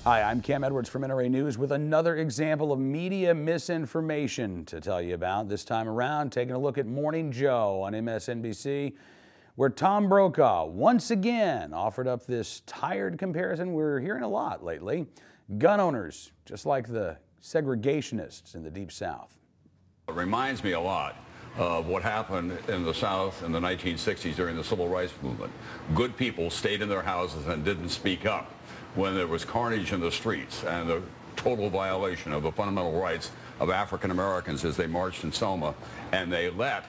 Hi, I'm Cam Edwards from NRA News with another example of media misinformation to tell you about. This time around, taking a look at Morning Joe on MSNBC, where Tom Brokaw once again offered up this tired comparison we're hearing a lot lately. Gun owners, just like the segregationists in the Deep South. It reminds me a lot of what happened in the South in the 1960s during the Civil Rights Movement. Good people stayed in their houses and didn't speak up when there was carnage in the streets and the total violation of the fundamental rights of African Americans as they marched in Selma, and they let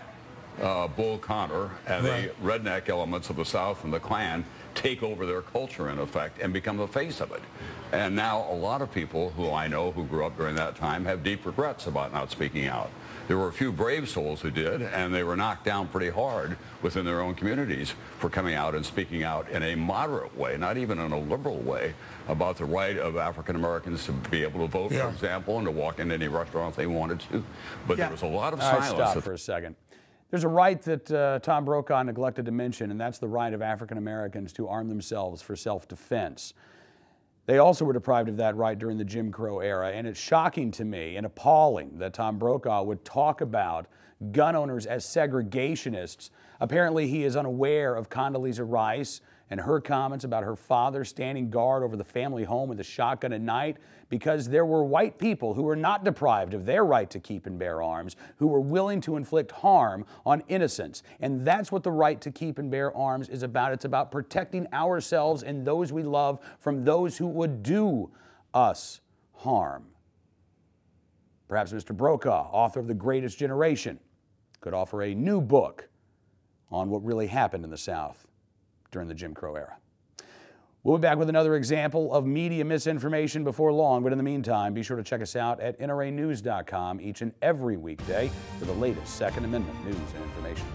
Bull Connor and the redneck elements of the South and the Klan take over their culture, in effect, and become the face of it. And now a lot of people who I know who grew up during that time have deep regrets about not speaking out. There were a few brave souls who did, and they were knocked down pretty hard within their own communities for coming out and speaking out in a moderate way, not even in a liberal way, about the right of African Americans to be able to vote, for example, and to walk into any restaurant if they wanted to. But there was a lot of silence. Stop for a second. There's a right that Tom Brokaw neglected to mention, and that's the right of African Americans to arm themselves for self-defense. They also were deprived of that right during the Jim Crow era, and it's shocking to me and appalling that Tom Brokaw would talk about gun owners as segregationists. Apparently, he is unaware of Condoleezza Rice and her comments about her father standing guard over the family home with a shotgun at night, because there were white people who were not deprived of their right to keep and bear arms, who were willing to inflict harm on innocents. And that's what the right to keep and bear arms is about. It's about protecting ourselves and those we love from those who would do us harm. Perhaps Mr. Brokaw, author of The Greatest Generation, could offer a new book on what really happened in the South during the Jim Crow era. We'll be back with another example of media misinformation before long, but in the meantime, be sure to check us out at nranews.com each and every weekday for the latest Second Amendment news and information.